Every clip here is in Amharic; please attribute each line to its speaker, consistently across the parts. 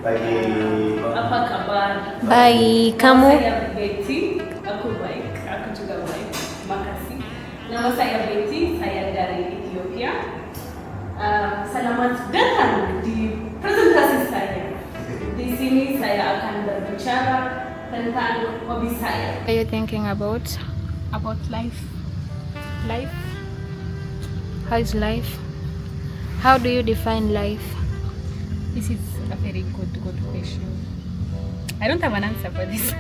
Speaker 1: Apa kabar?
Speaker 2: Baik, kamu?
Speaker 1: Nama saya Betty, aku baik, aku juga baik. Terima kasih. Nama saya Betty, saya dari Ethiopia. Selamat datang di presentasi saya. Di sini saya akan berbicara tentang hobi saya.
Speaker 2: What are you thinking about life? Life? How is life? How do you define life?
Speaker 1: This is a very good question. I don't have an answer for this.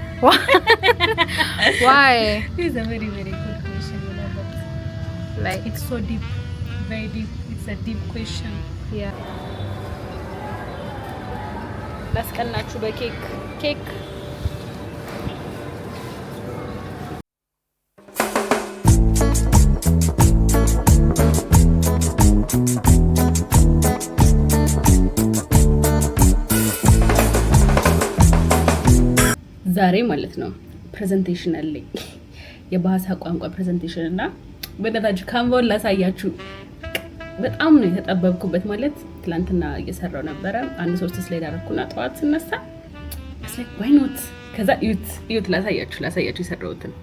Speaker 2: Why?
Speaker 1: This is a very good question, you know, but
Speaker 2: Like,
Speaker 1: it's so deep, very deep. It's a deep question.
Speaker 2: yeah. ላስቀናችሁ በኬክ ኬክ
Speaker 1: ዛሬ ማለት ነው ፕሬዘንቴሽን አለኝ የባህሳ ቋንቋ ፕሬዘንቴሽን እና በእናታችሁ ካንቫውን ላሳያችሁ። በጣም ነው የተጠበብኩበት። ማለት ትላንትና እየሰራው ነበረ። አንድ 3 ስላይድ አደረኩና ጠዋት ስነሳ ስላይድ ዋይ ኖት ከዛ ዩት ላሳያችሁ የሰራሁትን።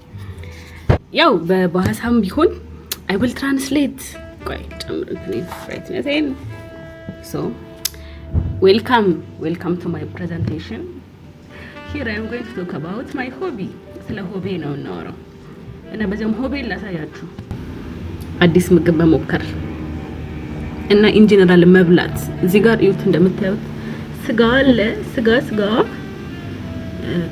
Speaker 1: ያው በባህሳም ቢሆን አይ ዊል ትራንስሌት። ቆይ ጨምሩልኝ ራይት ነኝ። ሶ ዌልካም ቱ ማይ ፕሬዘንቴሽን. Here I am going to talk about my hobby. ስለ ሆቢ ነው እናወራው እና በዚያም ሆቢ ላሳያችሁ። አዲስ ምግብ መሞከር እና ኢን ጀነራል መብላት። እዚህ ጋር እዩት እንደምታዩት ስጋ አለ። ስጋ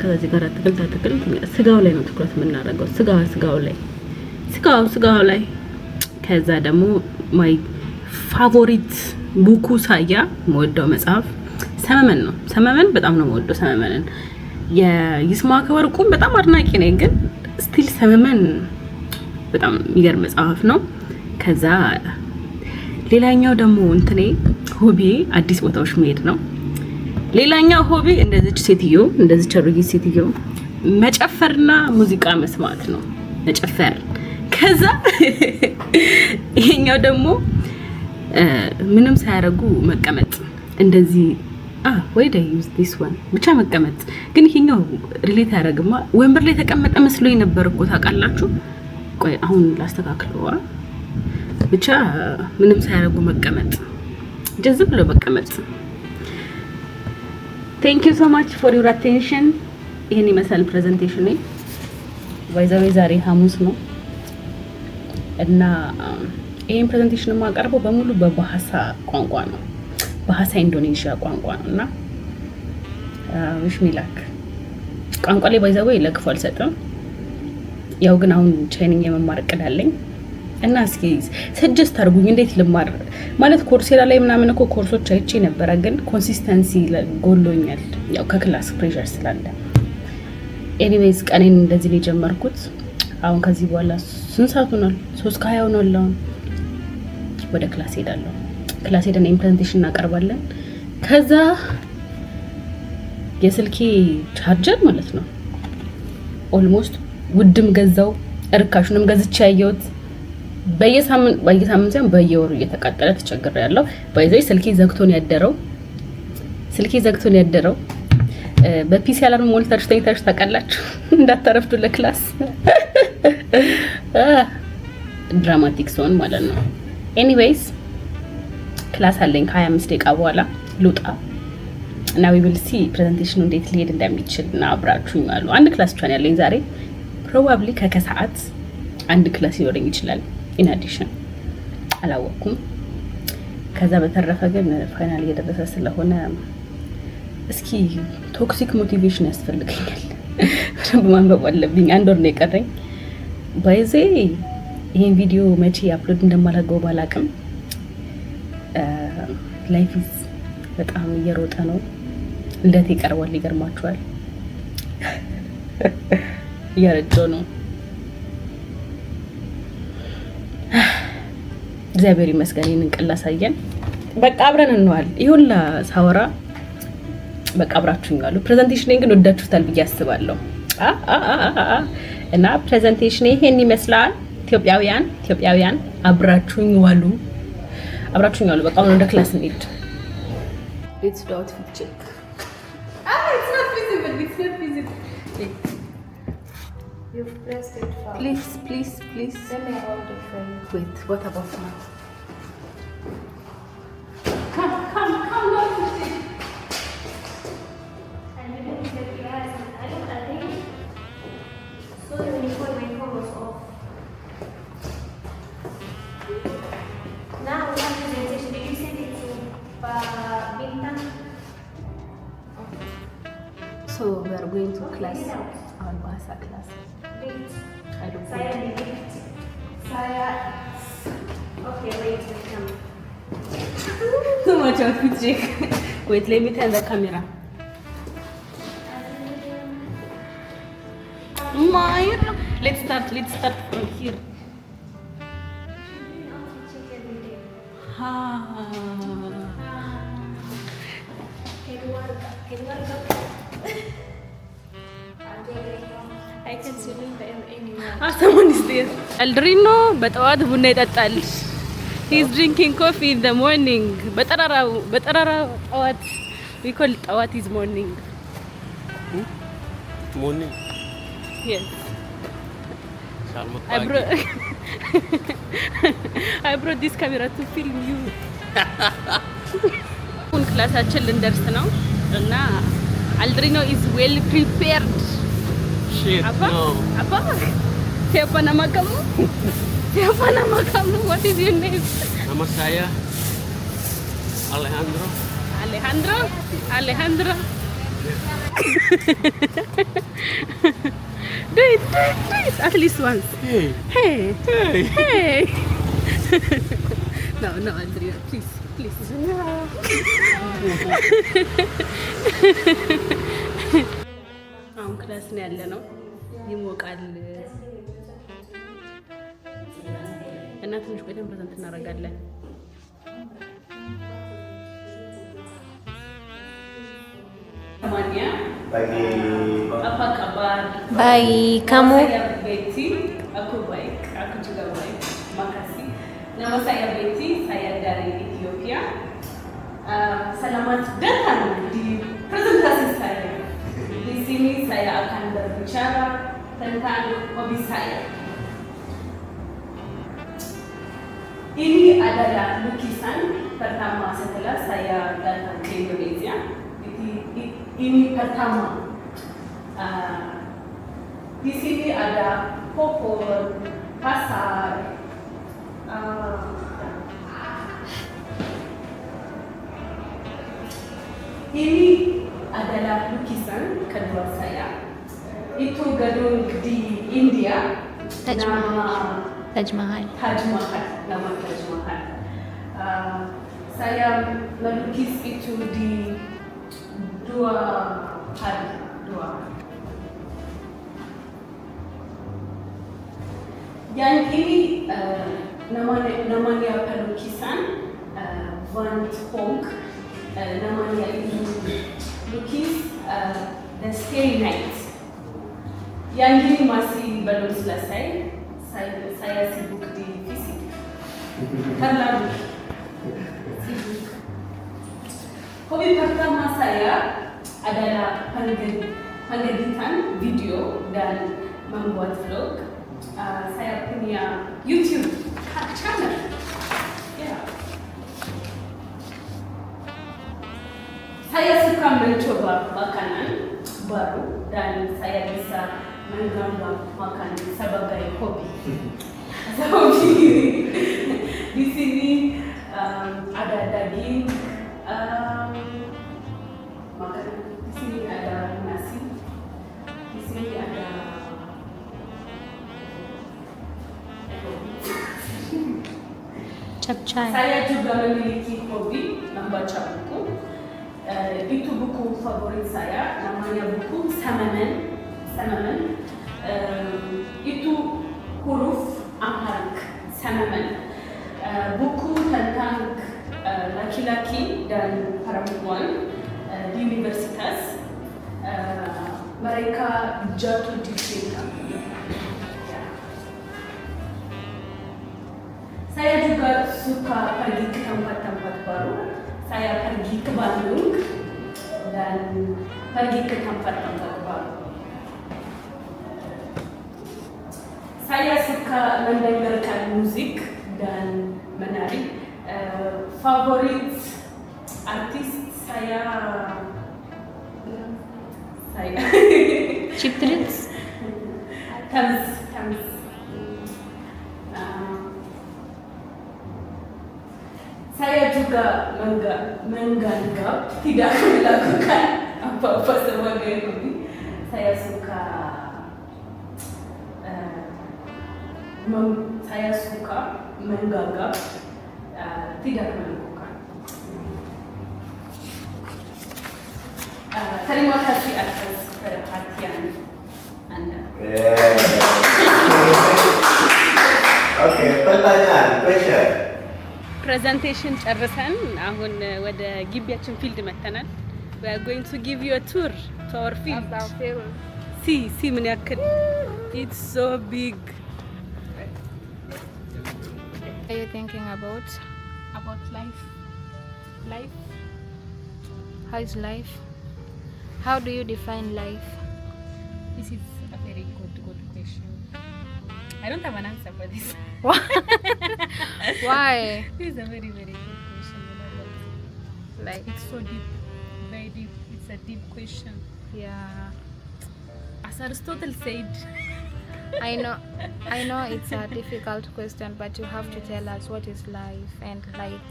Speaker 1: ከዚህ ጋር አትክልት ስጋው ላይ ነው ትኩረት የምናደርገው። ስጋው ላይ ከዛ ደግሞ ማይ ፋቮሪት ቡኩ ሳያ የምወደው መጽሐፍ ሰመመን ነው። ሰመመን በጣም ነው የምወደው። ሰመመንን የይስማዕከ ወርቁን በጣም አድናቂ ነኝ፣ ግን ስቲል ሰመመን በጣም የሚገርም መጽሐፍ ነው። ከዛ ሌላኛው ደግሞ እንትኔ ሆቢ አዲስ ቦታዎች መሄድ ነው። ሌላኛው ሆቢ እንደዚች አሮጊት ሴትዮ መጨፈርና ሙዚቃ መስማት ነው። መጨፈር። ከዛ ይሄኛው ደግሞ ምንም ሳያረጉ መቀመጥ እንደዚህ ወይ ደ ዩዝ ዲስ ዋን ብቻ መቀመጥ። ግን ይሄኛው ሪሌት ያደርግማ ወንበር ላይ ተቀመጠ መስሎኝ ነበር እኮ ታውቃላችሁ። ቆይ አሁን ላስተካክለው። ብቻ ምንም ሳያረጉ መቀመጥ፣ ጀዝብ ብሎ መቀመጥ። Thank you so much for your attention. ይሄን ይመስላል ፕሬዘንቴሽን ነው። ባይዛዌ ዛሬ ሐሙስ ነው እና ይሄን ፕሬዘንቴሽን የማቀርበው በሙሉ በባህሳ ቋንቋ ነው። ባህሳ ኢንዶኔዥያ ቋንቋ ነውና ዊሽሚላክ ቋንቋ ላይ ባይዛዌ ለክፉ አልሰጥም። ያው ግን አሁን ቻይንኛ የመማር እቅድ አለኝ እና እስኪ ሰጀስት አድርጉኝ እንዴት ልማር። ማለት ኮርሴራ ላይ ምናምን እኮ ኮርሶች አይቼ ነበረ፣ ግን ኮንሲስተንሲ ጎሎኛል። ያው ከክላስ ፕሬሸር ስላለ። ኤኒዌይስ ቀኔን እንደዚህ ነው የጀመርኩት። አሁን ከዚህ በኋላ ስንት ሰዓት ሆኗል? 3:20 ሆኗል። አሁን ወደ ክላስ ሄዳለሁ። ክላስ ሄደን ኢምፕሬዘንቴሽን እናቀርባለን። ከዛ የስልኬ ቻርጀር ማለት ነው ኦልሞስት ውድም ገዛው እርካሹንም ገዝቼ ያየሁት በየሳምንት ሳይሆን በየወሩ እየተቃጠለ ተቸግሬያለሁ። ባይዘይ ስልኬ ዘግቶን ያደረው በፒሲ አላርም ሞልታችሁ ተኝታችሁ ታውቃላችሁ። እንዳታረፍዱ ለክላስ ድራማቲክ ሶን ማለት ነው። ኤኒዌይስ ክላስ አለኝ ከ25 ደቂቃ በኋላ ልውጣ እና we will see ፕሬዘንቴሽኑ እንዴት ሊሄድ እንደሚችል እና አብራችሁኝ አሉ። አንድ ክላስ ብቻ ነው ያለኝ ዛሬ። ፕሮባብሊ ከከሰዓት አንድ ክላስ ሊኖረኝ ይችላል ኢን አዲሽን፣ አላወኩም። ከዛ በተረፈ ግን ፋይናል እየደረሰ ስለሆነ እስኪ ቶክሲክ ሞቲቬሽን ያስፈልገኛል። ማንበብ አለብኝ። 1 ወር ነው የቀረኝ። ባይዜ ይሄን ቪዲዮ መቼ አፕሎድ እንደማላገው ባላቅም ላይፍ በጣም እየሮጠ ነው። እንደት ይቀርባል። ይገርማችኋል። እያረጀው ነው። እግዚአብሔር ይመስገን ይሄንን ቀን ላሳየን። በቃ አብረን እንዋል። ይሁንላ ሳወራ በቃ አብራችሁኝ አሉ። ፕሬዘንቴሽኔን ግን ወዳችሁታል ብዬ አስባለሁ። እና ፕሬዘንቴሽኔ ይሄን ይመስላል። ኢትዮጵያውያን አብራችሁኝ ዋሉ። በቃ ወደ ክላስ እንሂድ። ሌትስ ዱ አውትፊት ቼክ It's not visible. It's not visible. Wait.
Speaker 2: You've pressed it far.
Speaker 1: Please.
Speaker 2: Let me hold it for you.
Speaker 1: Wait, what about now? Come down.
Speaker 2: I didn't get glass. I think so. The uniform was off. Now one presentation. Did you send it to Bintang?
Speaker 1: So we are going to class. Our bahasa class.
Speaker 2: Wait.
Speaker 1: I don't
Speaker 2: Saya
Speaker 1: know.
Speaker 2: di lift. Saya. Okay, wait. Come.
Speaker 1: Too much outfit check. Wait, let me turn the camera. Myra, let's start from here.
Speaker 2: I can see anyone.
Speaker 1: Someone is there. Aldrino በጠዋት ቡና ይጠጣል. He's drinking coffee in the morning. በጠራራው ጠዋት. We call it ጠዋት is morning.
Speaker 3: Morning.
Speaker 1: Yes.
Speaker 3: Selamat
Speaker 1: I
Speaker 3: pagi.
Speaker 1: brought this camera to film you. አሁን ክላሳችን ልንደርስ ነው እና Aldrino is well prepared.
Speaker 3: Shit,
Speaker 1: Apa?
Speaker 3: no.
Speaker 1: Apa? Siapa nama kamu? What is your name?
Speaker 3: Nama saya Alejandro.
Speaker 1: Alejandro. Do it. At least once.
Speaker 3: Hey.
Speaker 1: Hey. No, Andrea, please. አሁን ክላስ ነው ያለ ነው። ይሞቃል እና ትንሽ ቆይተን ፕሬዘንት እናደርጋለን።
Speaker 4: Pagi.
Speaker 1: Apa kabar?
Speaker 2: Baik, kamu?
Speaker 1: Saya Betty. Aku baik. Aku juga baik. Makasih. Nama saya Betty. Saya dari Ethiopia. Selamat datang di presentasi saya. Di sini saya akan berbicara tentang hobi saya. Ini adalah lukisan pertama setelah saya datang ke Indonesia. Ini pertama. Di sini ada pohon, pasar. Ini adalah lukisan kedua saya. Itu gedung di India.
Speaker 2: Taj Mahal.
Speaker 1: Nama Taj Mahal. Saya melukis itu di 2 hari. Yang ini namanya pelukisan Van Gogh. Namanya itu lukis The Starry Night. Yang ini masih belum selesai. Saya sibuk di fisik. Terlalu sibuk. Hobi pertama saya adalah pengeditan video dan membuat vlog. Saya punya YouTube channel. Yeah. Saya suka mencoba makanan baru dan saya bisa menggambar makanan sebagai hobi. Di sini ada daging, makanan. Di sini ada nasi. Di sini ada
Speaker 2: Capcay.
Speaker 1: Saya juga memiliki hobi membaca buku. Itu buku favorit saya, namanya buku Samamen. Itu huruf Amharic, Samamen. Buku tentang laki-laki dan perempuan di universitas. Mereka jatuh di cinta. Saya juga suka pergi ke tempat-tempat baru. Saya pergi ke Bandung dan dan pergi ke tempat yang terbaru. Saya suka mendengarkan musik dan menari. Favorit artis saya
Speaker 2: Chiptrits.
Speaker 1: Tams. Saya juga menganggap tidak melakukan apa-apa sebagai hobi. Saya suka menganggap tidak melakukan. Terima kasih atas perhatian Anda.
Speaker 4: Oke, pertanyaan, question.
Speaker 1: ፕሬዘንቴሽን ጨርሰን አሁን ወደ ግቢያችን ፊልድ መተናል። we are going to give you a tour to our field. see ምን ያክል it's so big.
Speaker 2: What are you thinking about
Speaker 1: life?
Speaker 2: How is life? How do you define life?
Speaker 1: This is a very good question. I don't have an answer for this.
Speaker 2: Why?
Speaker 1: This is a very good question.
Speaker 2: Like,
Speaker 1: it's so deep, very deep. It's a deep question.
Speaker 2: yeah,
Speaker 1: As Aristotle said.
Speaker 2: I know it's a difficult question, but you have to tell us what is life, and like,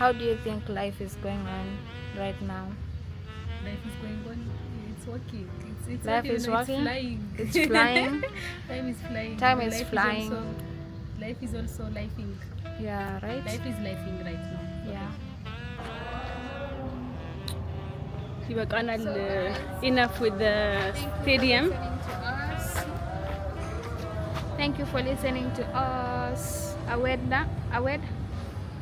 Speaker 2: how do you think life is going on right now?
Speaker 1: Life is going on. It's working. It's
Speaker 2: Life
Speaker 1: okay,
Speaker 2: is
Speaker 1: no,
Speaker 2: working?
Speaker 1: It's flying.
Speaker 2: It's flying?
Speaker 1: Time is flying.
Speaker 2: Time is
Speaker 1: Life
Speaker 2: flying.
Speaker 1: Life is also lifing.
Speaker 2: Yeah, right?
Speaker 1: Life is lifing right now.
Speaker 2: Yeah.
Speaker 1: ይበቃናል. Enough with the stadium.
Speaker 2: Thank you for listening to us. Awed.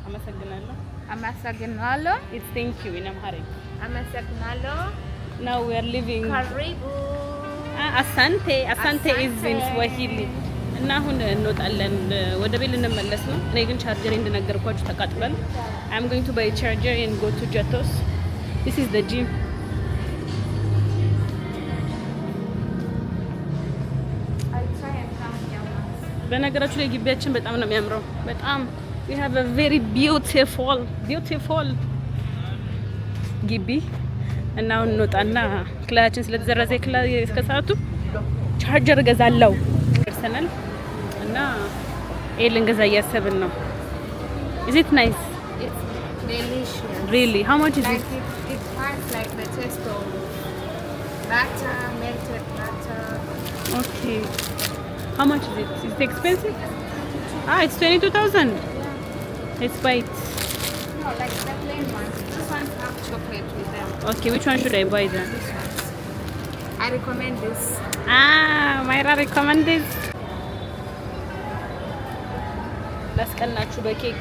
Speaker 1: አመሰግናለሁ.
Speaker 2: Amasagnalo.
Speaker 1: It's thank you in Amharic.
Speaker 2: Amasagnalo.
Speaker 1: Now we are leaving.
Speaker 2: Karibu.
Speaker 1: Asante is in Swahili. እና አሁን እንወጣለን ወደ ቤት ልንመለስ ነው። እኔ ግን ቻርጀር እንደነገርኳችሁ ተቃጥሏል። I'm going to buy a charger and go to Jatos. This is the gym. በነገራችሁ ላይ ግቢያችን በጣም ነው የሚያምረው። በጣም we have a very beautiful ግቢ እና አሁን እንወጣና ክላችን ስለተዘረዘ ክላ እስከ ሰዓቱ ቻርጀር ገዛለው ደርሰናል እና ይሄ ልንገዛ እያሰብን ነው። Is it nice?
Speaker 2: It's delicious.
Speaker 1: Really? How much is it?
Speaker 2: It has like the taste of butter, melted butter.
Speaker 1: Okay. How much is it? Is it expensive? It's 22,000. Let's buy it.
Speaker 2: No, like the plain ones. This ones have chocolate with them.
Speaker 1: Okay, which one should I buy then?
Speaker 2: This ones. I recommend this.
Speaker 1: Myra recommend this. ላስቀናችሁ በኬክ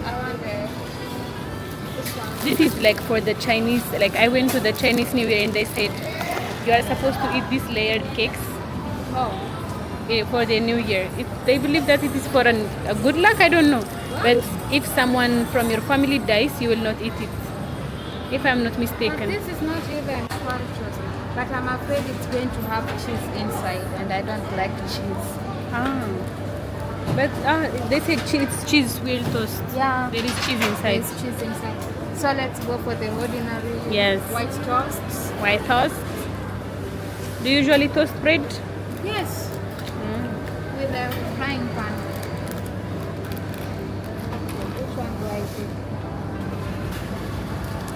Speaker 2: I want this one.
Speaker 1: This is like for the Chinese, like I went to the Chinese New Year and they said you are supposed to eat these layered cakes
Speaker 2: Oh.
Speaker 1: for the New Year. They believe that it is for a good luck, I don't know. But if someone from your family dies, you will not eat it. If I'm not
Speaker 2: But
Speaker 1: mistaken.
Speaker 2: this is not even squarcios. But I'm afraid it's going to have cheese inside, and I don't like cheese.
Speaker 1: But they said it's cheese will toast.
Speaker 2: Yeah.
Speaker 1: There is cheese inside.
Speaker 2: There's cheese inside. So let's go for the ordinary
Speaker 1: Yes.
Speaker 2: white toasts.
Speaker 1: White toast. Do you usually toast bread?
Speaker 2: Yes. With a frying pan. Which one do I take?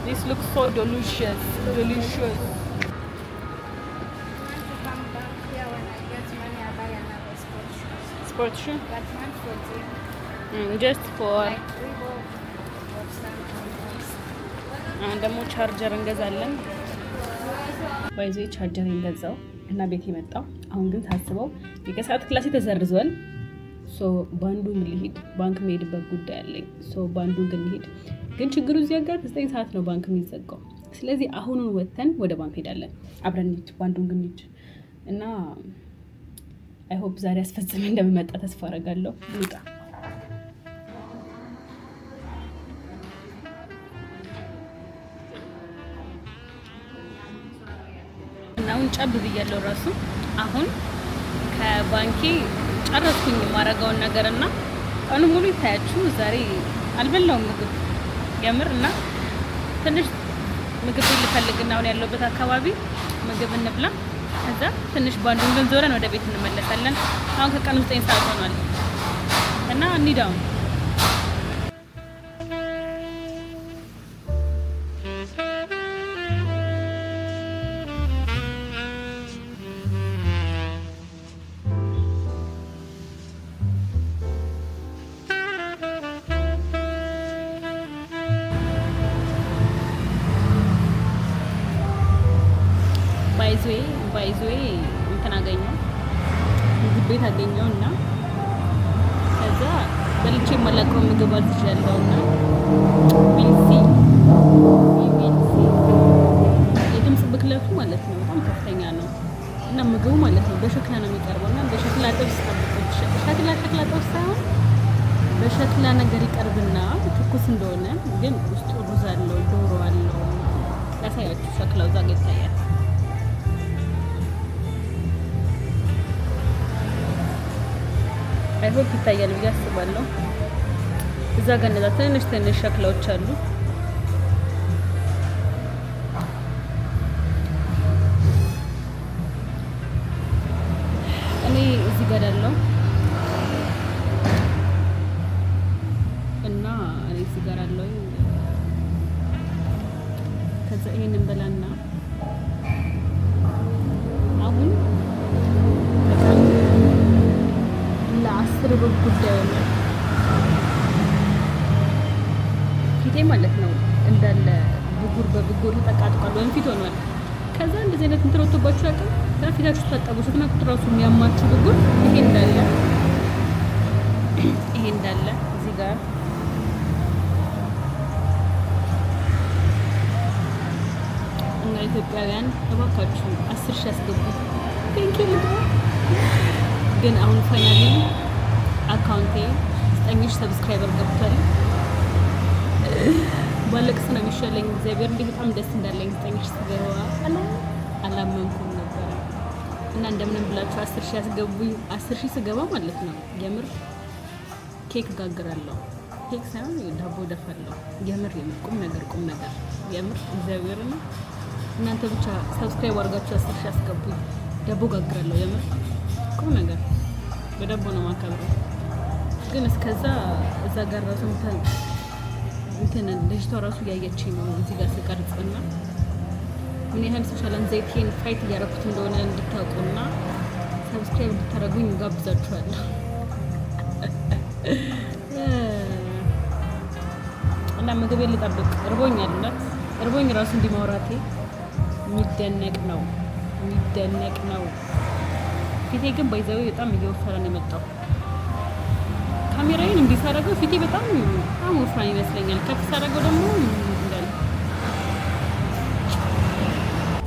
Speaker 1: This looks so delicious. Delicious.
Speaker 2: I want to come back here when I get money. I buy another sports shoes.
Speaker 1: Sports shoe?
Speaker 2: That one for gym.
Speaker 1: Just for
Speaker 2: Like Reebok or something.
Speaker 1: አሁን ደግሞ ቻርጀር እንገዛለን። ባይዞ ቻርጀር እንገዛው እና ቤት የመጣው አሁን ግን ሳስበው የከሰዓት ክላስ ተዘርዟል። ሶ ባንዱ ልሂድ ባንክ መሄድበት ጉዳይ አለኝ። ሶ ባንዱ ግን ልሂድ ግን ችግሩ እዚህ ጋር 9 ሰዓት ነው ባንክ የሚዘጋው። ስለዚህ አሁኑን ወተን ወደ ባንክ ሄዳለን። አብረን እንሂድ ባንዱን ግን እንሂድ እና አይ ሆፕ ዛሬ አስፈጽሜ እንደምመጣ ተስፋ አደርጋለሁ። ልውጣ አሁን ጨብ ብያለሁ ራሱ አሁን ከባንኬ ጨረስኩኝ የማረጋውን ነገርና ቀኑ ሙሉ ይታያችሁ ዛሬ አልበላውም ምግብ የምርና ትንሽ ምግብ ልፈልግና አሁን ያለበት አካባቢ ምግብ እንብላ ከዛ ትንሽ ባንዱን ግን ዞረን ወደ ቤት እንመለሳለን አሁን ከቀኑ 9 ሰዓት ሆኗል እና እንሂዳው ባይዞይ እንትን አገኘው ምግብ ቤት አገኘውና ከዛ በልቼ መላቀው ምግብ አልተሻለውና ቢሲ የድምጽ ብክለቱ ማለት ነው በጣም ከፍተኛ ነው እና ምግቡ ማለት ነው በሸክላ ነው የሚቀርበውና በሸክላ ጥብስ ሸክላ ጥብስ ሳይሆን በሸክላ ነገር ይቀርብና ትኩስ እንደሆነ ግን ውስጡ ሩዝ አለው ዶሮ አለው ያሳያችሁ ሸክላው ዛጋ ይታያል አይሆፕ ይታያል ብዬ አስባለሁ እዛ ጋር እነዛ ትንሽ ሸክላዎች አሉ እኔ እዚህ ጋር ያለው እና እኔ እዚህ ጋር ያለው ከዛ ይሄንን በላና አሁን ለአስር ብር ጉዳይ ነው ፊቴ ማለት ነው እንዳለ ብጉር በብጉር ተቃጥቋል ወንፊት ሆኗል ከዛ እንደዚህ አይነት እንትን ወጥቶባችሁ ያውቃል ፊታችሁ ታጠቡ ስትነኩት ራሱ የሚያማችሁ ብጉር ይሄ እንዳለ እዚህ ጋር እና ኢትዮጵያውያን እባካችሁ 10 ሺህ አስገቡ ቴንኪው ግን አሁን ፋይናሊ አካውንቴ 9,000 ሰብስክራይበር ገብቷል ባለቅስ ነው የሚሻለኝ እግዚአብሔር እንዴ በጣም ደስ እንዳለኝ 9,000 ስገባ አላመንኩም ነበር እና እንደምንም ብላችሁ 10,000 አስገቡኝ 10,000 ስገባ ማለት ነው የምር ኬክ ጋግራለሁ ኬክ ሳይሆን ዳቦ ደፋለሁ የምር ቁም ነገር የምር እግዚአብሔር ነው እናንተ ብቻ ሰብስክራይብ አድርጋችሁ 10,000 አስገቡኝ ዳቦ ጋግራለሁ የምር ቁም ነገር በዳቦ ነው ማከብረው ግን እስከዛ እዛ ጋር ራሱ እንትን ልጅቷ ራሱ ያየችኝ ነው እዚህ ጋር ስቀርጽና ምን ያህል ሶሻል አንዛይቲን ፋይት እያደረኩት እንደሆነ እንድታውቁና ሰብስክራይብ እንድታደርጉኝ ጋብዛችኋለሁ እና ምግብ ልጠብቅ እርቦኝ ራሱ እንዲማውራቴ የሚደነቅ ነው ፊቴ ግን ባይዘው በጣም እየወፈረ ነው የመጣው ካሜራዬን እንዲሳረገው ፊቴ በጣም ወፍራም ይመስለኛል ከፍ ሳረገው ደግሞ እንዳለ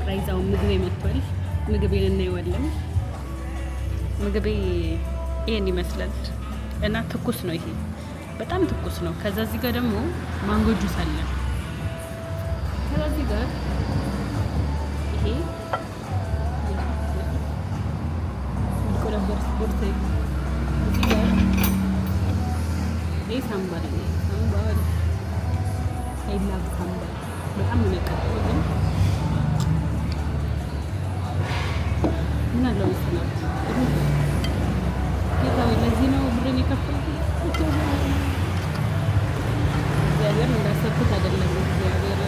Speaker 1: ራይዛው ምግቤ መጥቷል ምግቤን እናየዋለን ምግቤ ይሄን ይመስላል እና ትኩስ ነው ይሄ በጣም ትኩስ ነው ከዛ እዚህ ጋር ደግሞ ማንጎ ጁስ አለ ከዛ እዚህ ጋር ይሄ ቦርሴ እዚህ ጋር ይሄ ሳምባር አይ ላቭ ሳምባር በጣም ነው የሚያቃጥለው ግን ምን አለው መሰላችሁ ጌታዬ ለዚህ ነው ብሬን የከፈልኩት እግዚአብሔር እንዳሰብኩት አይደለም እግዚአብሔር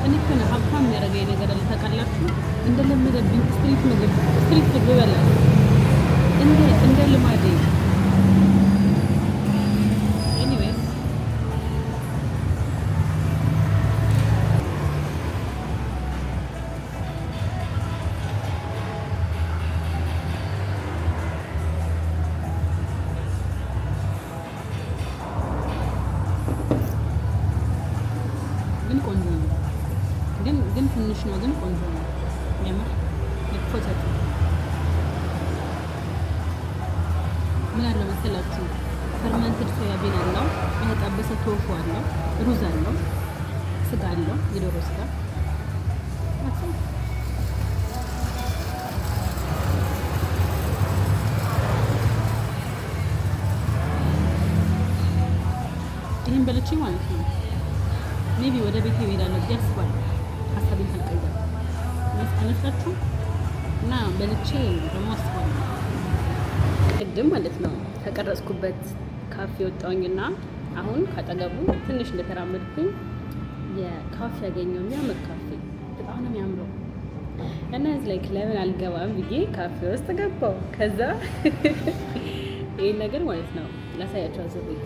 Speaker 1: እኔ ከነ ሀብታም የሚያደርገኝ ነገር አለ ታውቃላችሁ እንደለመደብኝ ስትሪት ምግብ እበላለሁ እንደ ልማዴ ኤኒዌይ ግን ትንሽ ነው ግን ቆንጆ ነው የምር ምን አለ መሰላችሁ ፈርመንትድ ሶያቢን አለው፣ የተጠበሰ ቶፉ አለው፣ ሩዝ አለው፣ ስጋ አለው፣ የዶሮ ስጋ ይህን በልቼ ማለት ነው ሜቢ ወደ ቤት እሄዳለሁ ብዬ አስባለሁ። ሀሳቤን ካልቀየረ አነሳችሁ እና በልቼ ደግሞ አስባለሁ። ቅድም ማለት ነው ከቀረጽኩበት ካፌ ወጣሁኝና አሁን ካጠገቡ ትንሽ እንደተራመድኩኝ የካፌ ያገኘው የሚያምር ካፌ በጣም ነው የሚያምረው እና እዚህ ላይ ለምን አልገባም ብዬ ካፌ ውስጥ ገባው። ከዛ ይህን ነገር ማለት ነው ላሳያቸው አዘብኝ።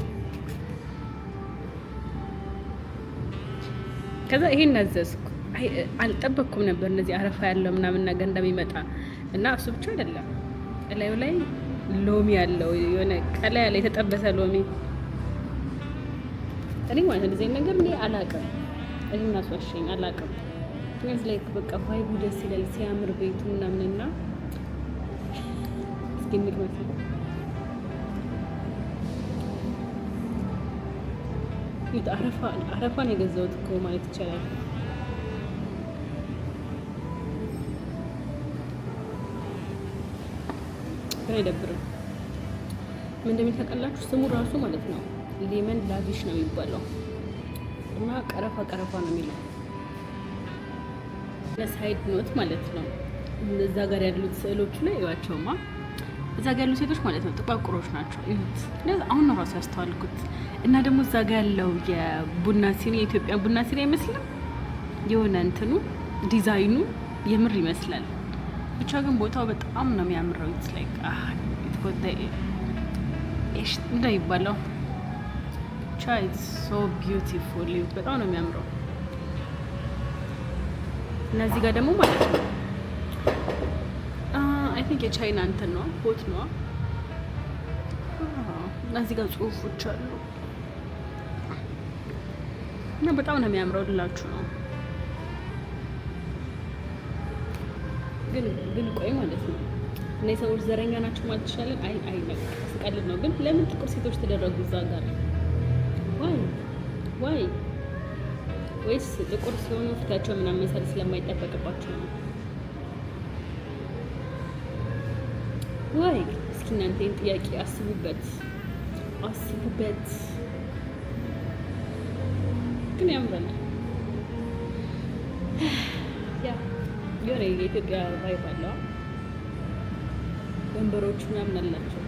Speaker 1: ከዛ ይሄን አዘዝኩ። አልጠበቅኩም ነበር እንደዚህ አረፋ ያለው ምናምን ነገር እንደሚመጣ እና እሱ ብቻ አይደለም እላዩ ላይ ሎሚ ያለው የሆነ ቀላ ያለ የተጠበሰ ሎሚ። እኔ ማለት እንደዚህ ነገር እኔ አላውቅም። እኔ እናስዋሸኝ አላውቅም። ግን ላይ በቃ ቫይቡ ደስ ይላል ሲያምር ቤቱ ምናምንና እስኪ እንግመት አረፋን የገዛሁት እኮ ማለት ይቻላል። ግን አይደብርም። ምን እንደሚል ታውቃላችሁ? ስሙ ራሱ ማለት ነው ሌመን ላቪሽ ነው የሚባለው እና ቀረፋ ነው የሚለው። ለሳይድ ኖት ማለት ነው እዛ ጋር ያሉት ስዕሎቹ ላይ እዩዋቸውማ። እዛ ጋር ያሉ ሴቶች ማለት ነው ጥቋቁሮች ናቸው። እዩት። አሁን ነው ራሱ ያስተዋልኩት። እና ደግሞ እዛ ጋር ያለው የቡና ሲኒ የኢትዮጵያ ቡና ሲኒ አይመስልም? የሆነ እንትኑ ዲዛይኑ የምር ይመስላል። ብቻ ግን ቦታው በጣም ነው የሚያምረው። ኢትስ ላይክ እንደሚባለው ብቻ ኢትስ ሶ ቢዩቲፉል። በጣም ነው የሚያምረው። እና እዚህ ጋር ደግሞ ማለት ነው አይ ቲንክ የቻይና እንትን ነው ፖት ነው። እና እዚህ ጋር ጽሁፎች አሉ እና በጣም ነው የሚያምረው ልላችሁ ነው። ግን ቆይ ማለት ነው እነዚህ ሰዎች ዘረኛ ናቸው ማለት ይችላል። አይ ስቀልድ ነው። ግን ለምን ጥቁር ሴቶች ተደረጉ እዛ ጋር? ዋይ ወይስ ጥቁር ሲሆኑ ፊታቸው ምናምን መሳል ስለማይጠበቅባቸው ነው? ዋይ እስኪ እናንተ ይህን ጥያቄ አስቡበት። ግን ያምራል። የሆነ የኢትዮጵያ ቫይብ አለው። ወንበሮቹ ምናምን አላቸው።